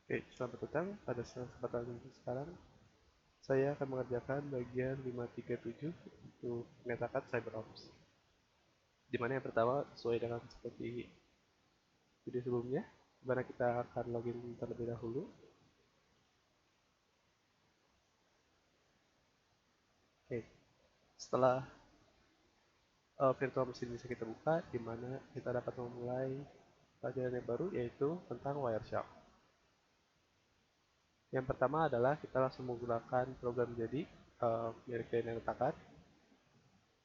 Oke, selamat datang pada kesempatan sekarang. Saya akan mengerjakan bagian 537 untuk menyatakan CyberOps. Di mana yang pertama, sesuai dengan seperti video sebelumnya, di mana kita akan login terlebih dahulu. Oke, setelah virtual machine bisa kita buka, di mana kita dapat memulai pelajaran yang baru, yaitu tentang Wireshark. Yang pertama adalah kita langsung menggunakan program jadi milik yang letakkan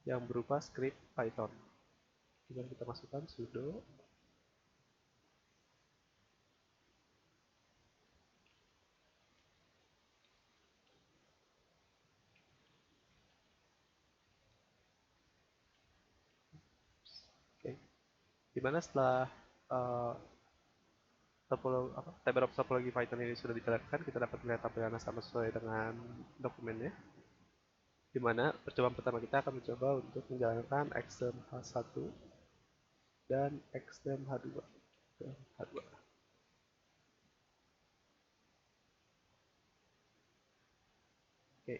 yang berupa script Python. Kita masukkan sudo. Oke, dimana setelah uh, topologi Python ini sudah dijalankan, kita dapat melihat tampilannya sama sesuai dengan dokumennya. Dimana percobaan pertama kita akan mencoba untuk menjalankan extern H1 dan extern H2. H2. Oke,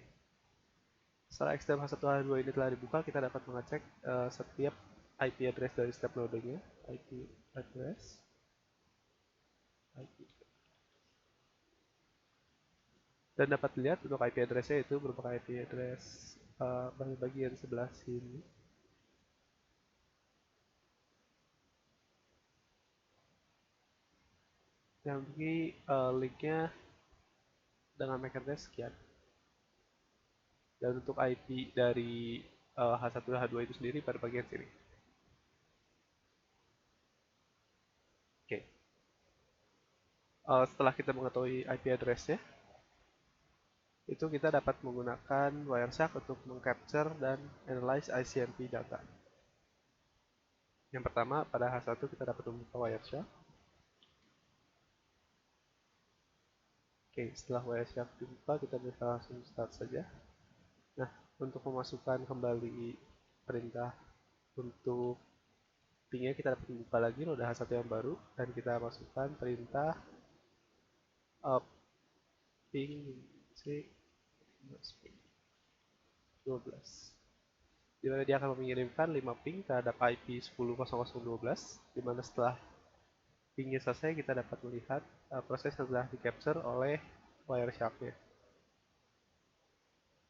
setelah extern H1 H2 ini telah dibuka, kita dapat mengecek setiap IP address dari setiap nodenya. IP address, IP dan dapat dilihat untuk IP address-nya itu merupakan IP address bagian sebelah sini. Yang ini linknya dengan MAC address sekian. Dan untuk IP dari H1 dan H2 itu sendiri pada bagian sini. Oke. Setelah kita mengetahui IP address-nya, itu kita dapat menggunakan Wireshark untuk mengcapture dan analyze ICMP data. Yang pertama, pada H1 kita dapat membuka Wireshark. Oke, setelah Wireshark dibuka, kita bisa langsung start saja. Nah, untuk memasukkan kembali perintah untuk pingnya, kita dapat membuka lagi noda H1 yang baru dan kita masukkan perintah ping c 12, di mana dia akan mengirimkan 5 ping terhadap IP 10.0012, di mana setelah pingnya selesai kita dapat melihat proses yang telah di capture oleh Wireshark-nya,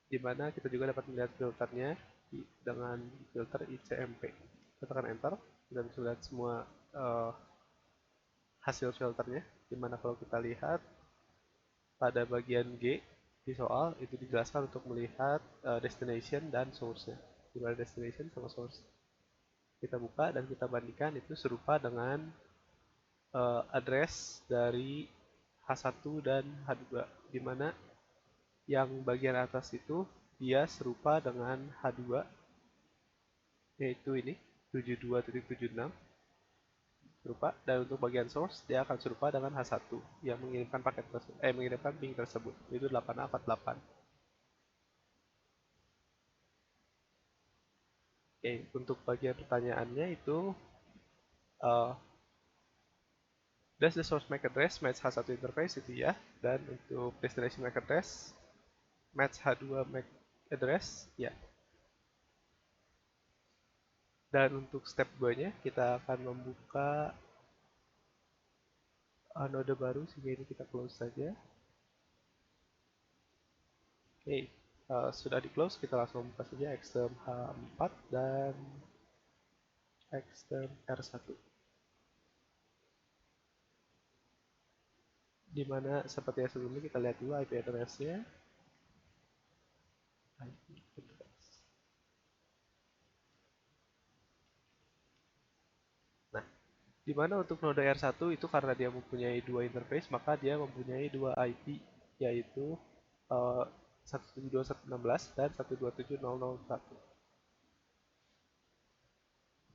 di mana kita juga dapat melihat filternya dengan filter ICMP. Kita tekan enter, kita bisa lihat semua hasil filternya, di mana kalau kita lihat pada bagian G di soal itu dijelaskan untuk melihat destination dan source-nya. Di mana destination sama source. Kita buka dan kita bandingkan, itu serupa dengan address dari H1 dan H2, di mana yang bagian atas itu dia serupa dengan H2, yaitu ini 72.76 serupa, dan untuk bagian source dia akan serupa dengan H1 yang mengirimkan paket tersebut, mengirimkan ping tersebut, itu 8A48. Oke, untuk bagian pertanyaannya itu does the source MAC address match H1 interface, itu ya, dan untuk destination MAC address match H2 MAC address ya. Dan untuk step 2-nya kita akan membuka node baru, sehingga ini kita close saja. Oke, sudah di close, kita langsung buka saja Xterm H4 dan Xterm R1. Dimana seperti yang sebelumnya, kita lihat dulu IP address-nya. Nah, dimana untuk node R1 itu karena dia mempunyai dua interface, maka dia mempunyai dua IP, yaitu 172.116 dan 127.001.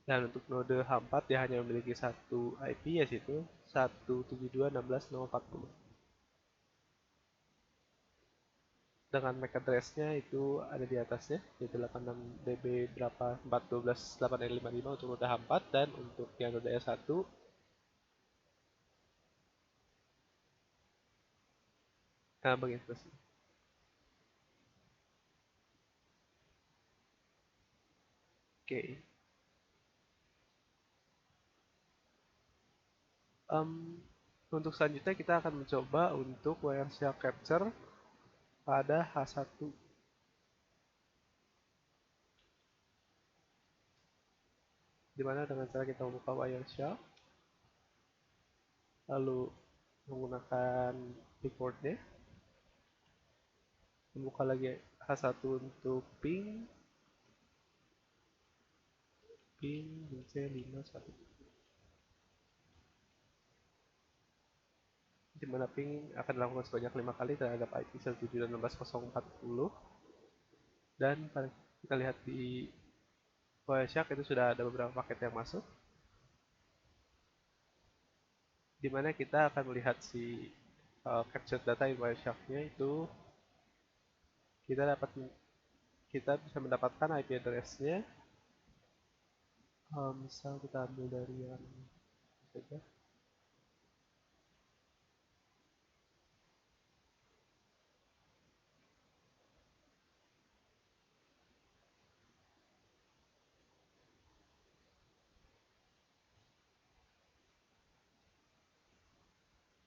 Dan untuk node H4 dia hanya memiliki satu IP, yaitu 172.16.040. Dengan MAC address-nya itu ada di atasnya, yaitu 86db berapa 412.855 untuk node H4, dan untuk yang node S1 bagian terus. Oke. Em, untuk selanjutnya kita akan mencoba untuk Wireshark Capture pada H1. Dimana dengan cara kita membuka Wireshark, lalu menggunakan keyboardnya, membuka lagi H1 untuk ping, C51. Di mana ping akan dilakukan sebanyak 5 kali terhadap IP 172.16.040. Dan kita lihat di Wireshark itu sudah ada beberapa paket yang masuk, di mana kita akan melihat si capture data in Wireshark-nya itu kita bisa mendapatkan IP address-nya. Misal kita ambil dari yang saja.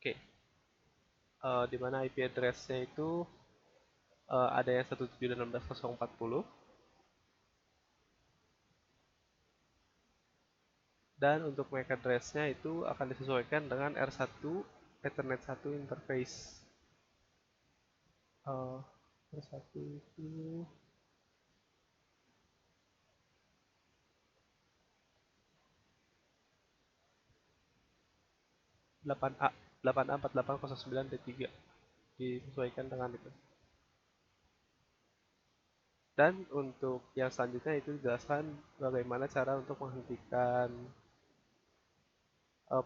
Oke, di mana IP address-nya itu ada yang 172.16.040, dan untuk MAC address-nya itu akan disesuaikan dengan R1 Ethernet 1 interface. R1 itu 8A 8A4809D3, disesuaikan dengan itu. Dan untuk yang selanjutnya itu dijelaskan bagaimana cara untuk menghentikan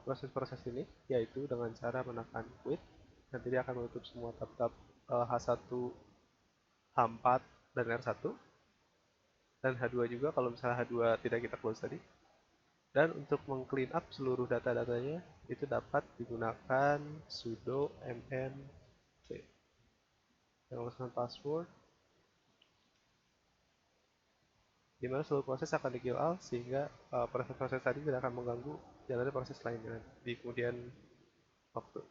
proses-proses ini, yaitu dengan cara menekan quit. Nanti dia akan menutup semua tab-tab H1, H4, dan R1. Dan H2 juga kalau misalnya H2 tidak kita close tadi. Dan untuk mengclean up seluruh data-datanya itu dapat digunakan sudo mnc yang menggunakan password, di mana seluruh proses akan di kill all sehingga proses-proses tadi tidak akan mengganggu jalannya proses lainnya di kemudian waktu.